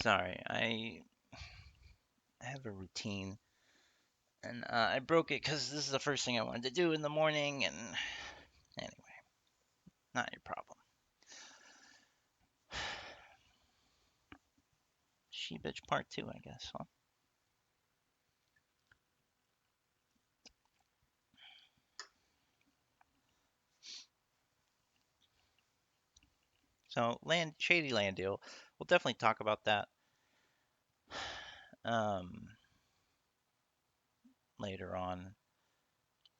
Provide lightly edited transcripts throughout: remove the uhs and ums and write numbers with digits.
Sorry, I have a routine, and I broke it because this is the first thing I wanted to do in the morning. And anyway, not your problem. She bitch part two, I guess. Huh? So shady land deal. We'll definitely talk about that um, later on.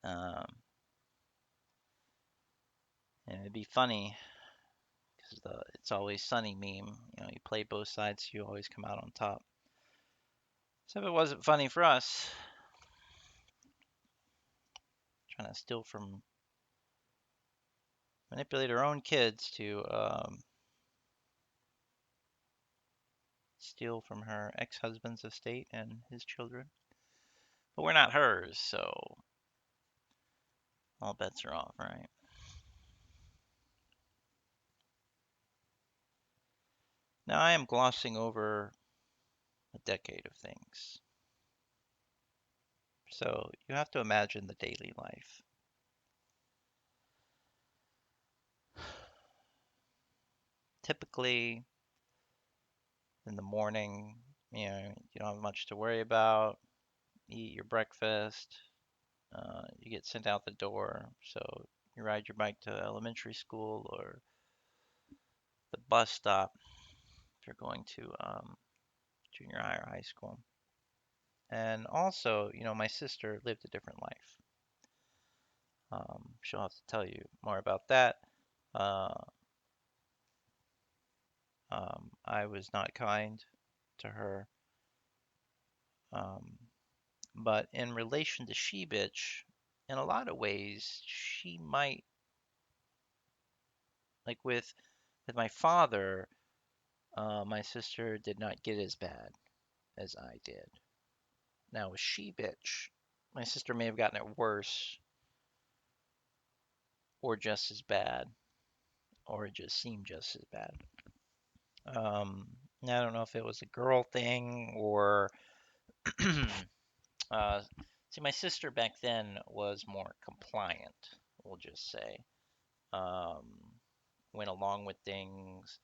Um, and it'd be funny because the "it's always sunny" meme. You play both sides, you always come out on top. So if it wasn't funny for us, trying to steal from manipulate our own kids to steal from her ex-husband's estate and his children. But we're not hers, so all bets are off, right? Now I am glossing over a decade of things. So you have to imagine the daily life. Typically, in the morning, you don't have much to worry about. Eat your breakfast. You get sent out the door. So you ride your bike to elementary school or the bus stop if you're going to junior high or high school. And also, my sister lived a different life. She'll have to tell you more about that. Uh, I was not kind to her. Um, but in relation to She Bitch, in a lot of ways, she might, like with my father, my sister did not get as bad as I did. Now with She Bitch, my sister may have gotten it worse or just as bad, or it just seemed just as bad. Um, I don't know if it was a girl thing or uh, see, my sister back then was more compliant, we'll just say. Um, Went along with things,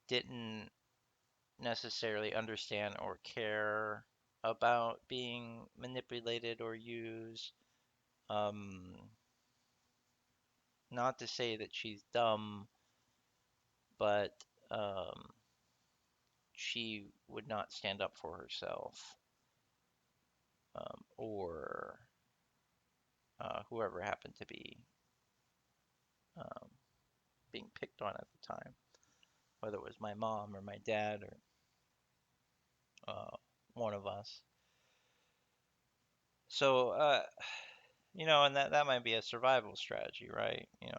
didn't necessarily understand or care about being manipulated or used. Um, Not to say that she's dumb, but um, she would not stand up for herself or whoever happened to be um, being picked on at the time, whether it was my mom or my dad or uh, one of us. So, and that might be a survival strategy, right? You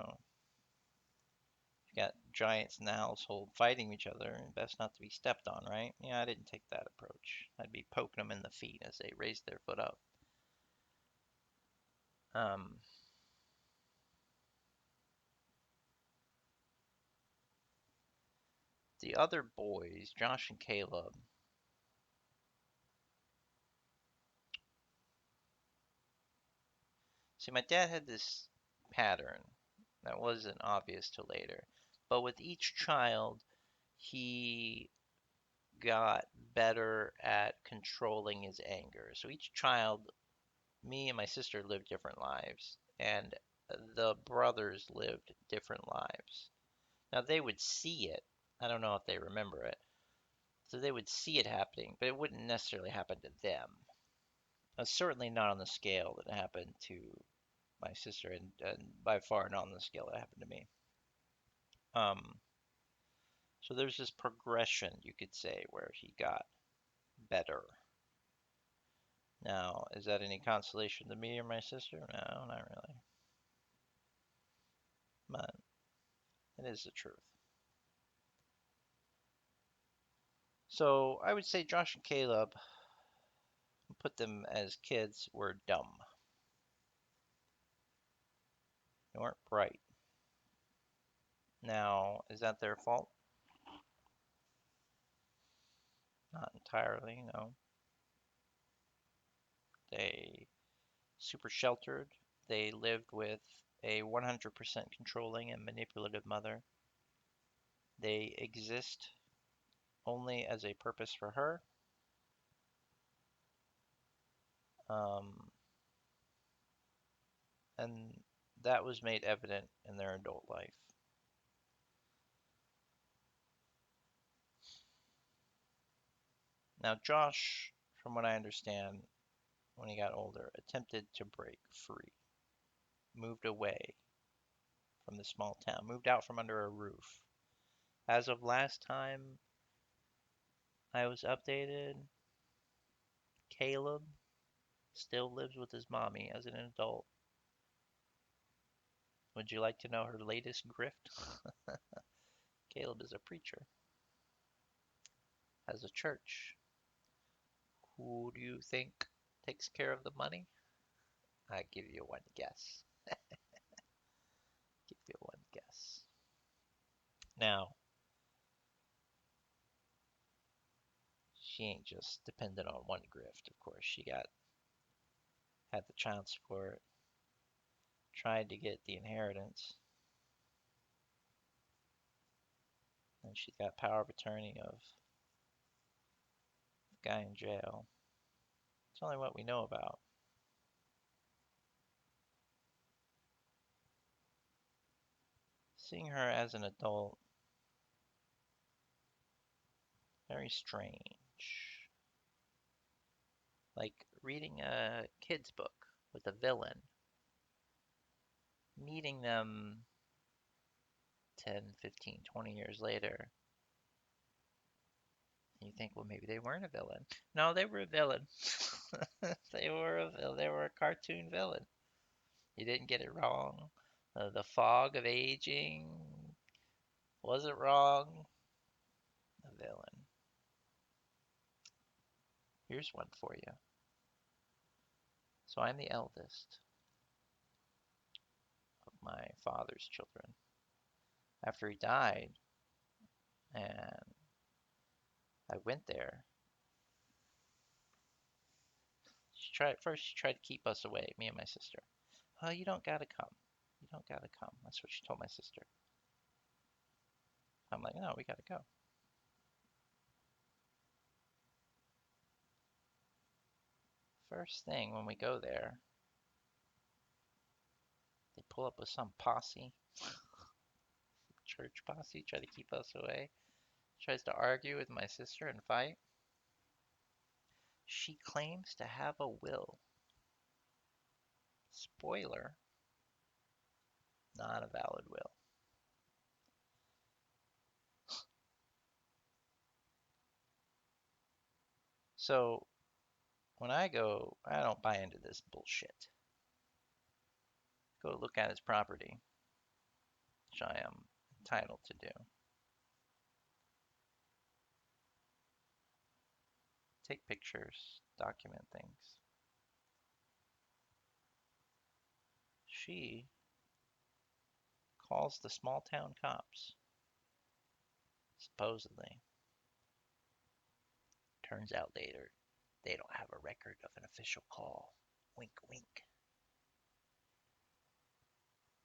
got giants in the household fighting each other, and best not to be stepped on, right? Yeah, I didn't take that approach. I'd be poking them in the feet as they raised their foot up. Um, the other boys, Josh and Caleb, see, my dad had this pattern that wasn't obvious till later, but with each child, he got better at controlling his anger. So each child, me and my sister lived different lives, and the brothers lived different lives. Now they would see it. I don't know if they remember it. So they would see it happening, but it wouldn't necessarily happen to them. Certainly not on the scale that happened to my sister, and by far not on the scale that happened to me. Um, so there's this progression, you could say, where he got better. Now, is that any consolation to me or my sister? No, not really. But it is the truth. So I would say Josh and Caleb, put them as kids, were dumb. They weren't bright. Now, is that their fault? not entirely, no. They super sheltered. They lived with a 100% controlling and manipulative mother. They exist only as a purpose for her. Um, and that was made evident in their adult life. Now, Josh, from what I understand, when he got older, attempted to break free, moved away from the small town, moved out from under a roof. As of last time I was updated, Caleb still lives with his mommy as an adult. Would you like to know her latest grift? Caleb is a preacher, has a church. Who do you think takes care of the money? I give you one guess. Give you one guess. Now, she ain't just dependent on one grift, of course. She had the child support, tried to get the inheritance, and she got power of attorney of the guy in jail. It's only what we know about. Seeing her as an adult, very strange. Like reading a kid's book with a villain, meeting them 10, 15, 20 years later, and you think, well, maybe they weren't a villain. No, they were a villain. They were a cartoon villain. You didn't get it wrong. The fog of aging wasn't wrong. A villain. Here's one for you. So I'm the eldest of my father's children. After he died, and I went there, she tried to keep us away, me and my sister. Oh, you don't gotta come. You don't gotta come. That's what she told my sister. I'm like, no, we gotta go. First thing when we go there, they pull up with some posse, church posse, try to keep us away. Tries to argue with my sister and fight. She claims to have a will. Spoiler, not a valid will. So when I go, I don't buy into this bullshit. Go look at his property, which I am entitled to do. Take pictures, document things. She calls the small town cops, supposedly. Turns out later, they don't have a record of an official call. Wink, wink.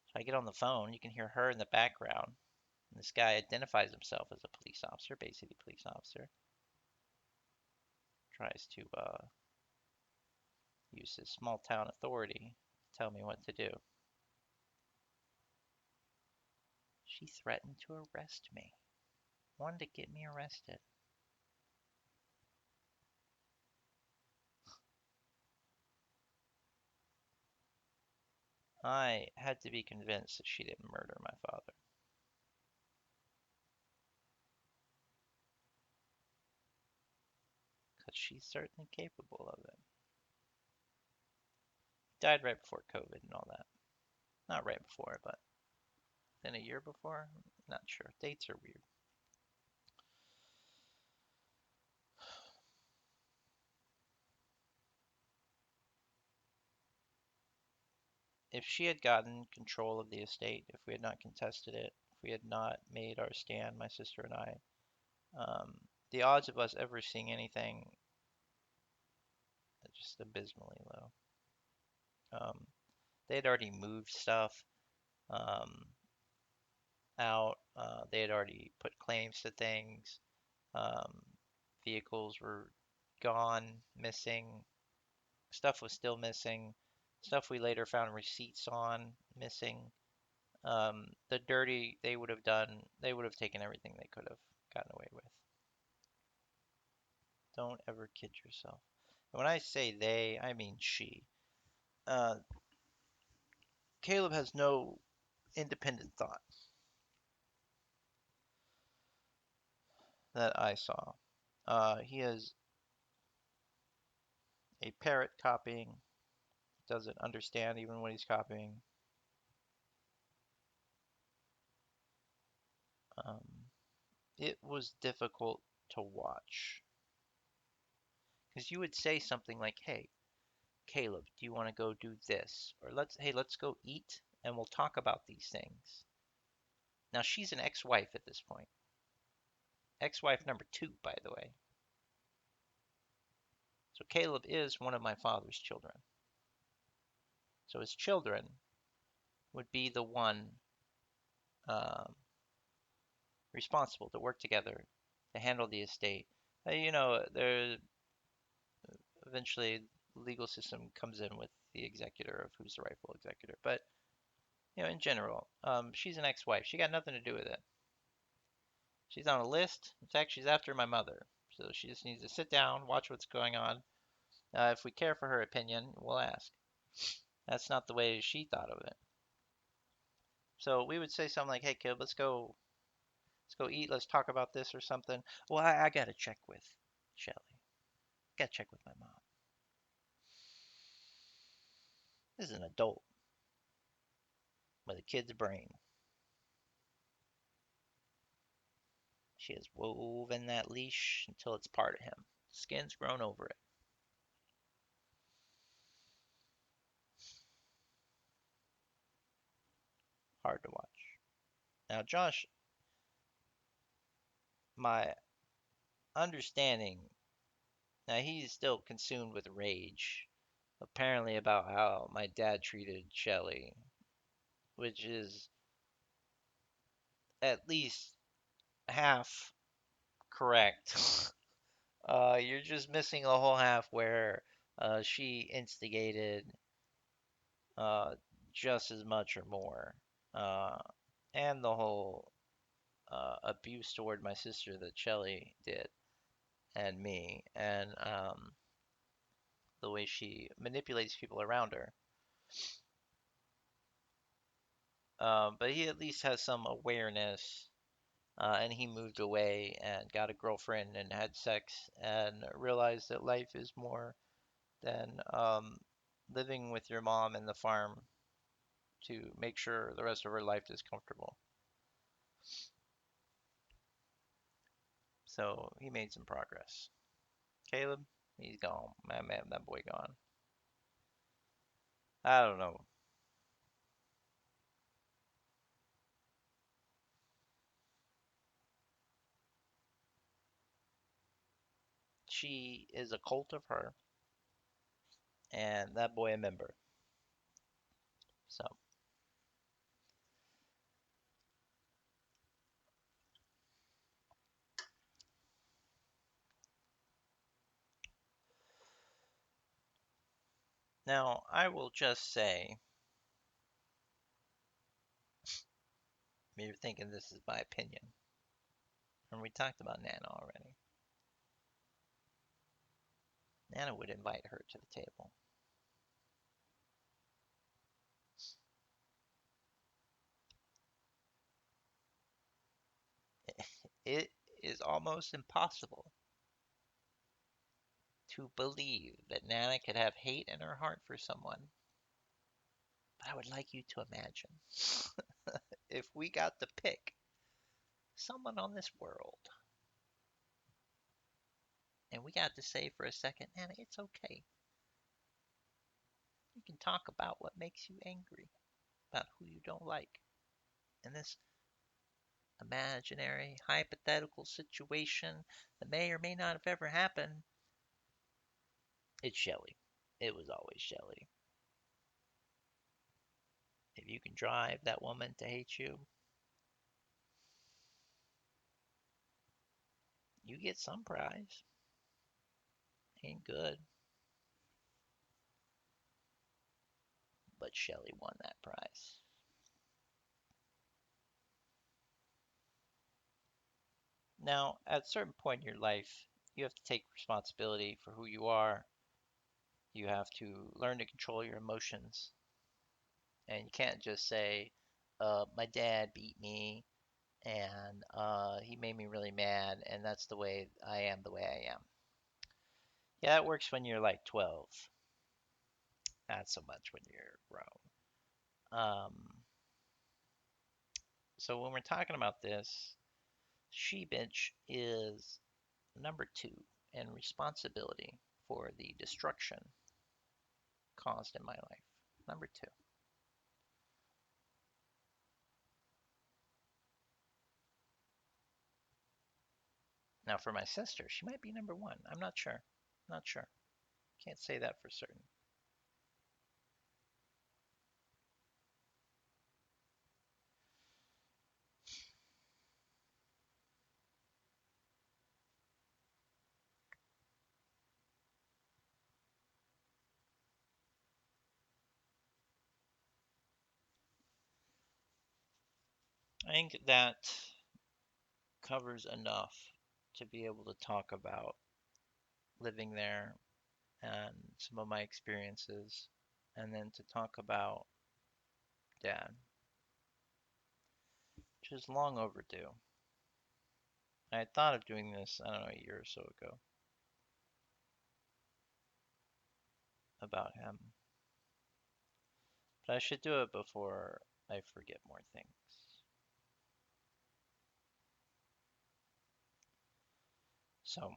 So I get on the phone, you can hear her in the background. And this guy identifies himself as a police officer, basically a police officer. Tries to use his small town authority to tell me what to do. She threatened to arrest me. Wanted to get me arrested. I had to be convinced that she didn't murder my father. Because she's certainly capable of it. He died right before COVID and all that. Not right before, but then a year before? Not sure. Dates are weird. If she had gotten control of the estate, if we had not contested it, if we had not made our stand, my sister and I, The odds of us ever seeing anything are just abysmally low. They had already moved stuff um, out. They had already put claims to things. Um, Vehicles were gone, missing. Stuff was still missing. Stuff we later found receipts on missing. The dirty they would have done, they would have taken everything they could have gotten away with. Don't ever kid yourself. And when I say they, I mean she. Uh, Caleb has no independent thought that I saw. He is a parrot copying, doesn't understand even what he's copying. Um, it was difficult to watch because you would say something like, "Hey, Caleb, do you want to go do this?" Or let's go eat and we'll talk about these things. Now she's an ex-wife at this point. Ex-wife number 2, by the way. So Caleb is one of my father's children. So his children would be the one um, responsible to work together to handle the estate. There eventually the legal system comes in with the executor of who's the rightful executor. But in general, she's an ex-wife. She got nothing to do with it. She's on a list. In fact, she's after my mother. So she just needs to sit down, watch what's going on. If we care for her opinion, we'll ask. That's not the way she thought of it. So we would say something like, "Hey, kid, let's go eat. Let's talk about this or something." Well, I gotta check with Shelly. Gotta check with my mom. This is an adult with a kid's brain. She has woven that leash until it's part of him. Skin's grown over it. Hard to watch. Now, Josh, my understanding, now he's still consumed with rage, apparently about how my dad treated Shelly, which is at least half correct. You're just missing a whole half where she instigated uh, just as much or more. Uh, and the whole abuse toward my sister that Shelly did and me, and the way she manipulates people around her. But he at least has some awareness, and he moved away and got a girlfriend and had sex and realized that life is more than living with your mom in the farm to make sure the rest of her life is comfortable. So he made some progress. Caleb, he's gone. Man, that boy gone. I don't know. She is a cult of her, and that boy a member. So now I will just say, you're thinking this is my opinion, and we talked about Nana already. Nana would invite her to the table. It is almost impossible to believe that Nana could have hate in her heart for someone. But I would like you to imagine if we got to pick someone on this world and we got to say for a second, Nana, it's okay. You can talk about what makes you angry, about who you don't like. And this imaginary, hypothetical situation that may or may not have ever happened, it's Shelly. It was always Shelly. If you can drive that woman to hate you, you get some prize. Ain't good, but Shelly won that prize. Now, at a certain point in your life, you have to take responsibility for who you are. You have to learn to control your emotions. And you can't just say, my dad beat me and he made me really mad, and that's the way I am the way I am. Yeah, it works when you're like 12, not so much when you're grown. So when we're talking about this, she bitch is number two in responsibility for the destruction caused in my life. Number two. Now for my sister, she might be number one. I'm not sure. Not sure. Can't say that for certain. I think that covers enough to be able to talk about living there and some of my experiences, and then to talk about dad, which is long overdue. I had thought of doing this, I don't know, a year or so ago about him, but I should do it before I forget more things. So,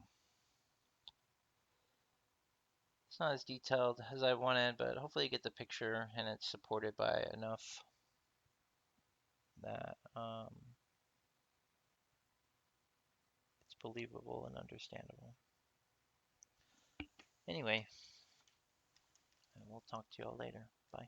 it's not as detailed as I wanted, but hopefully you get the picture and it's supported by enough that it's believable and understandable. Anyway, we'll talk to y'all later. Bye.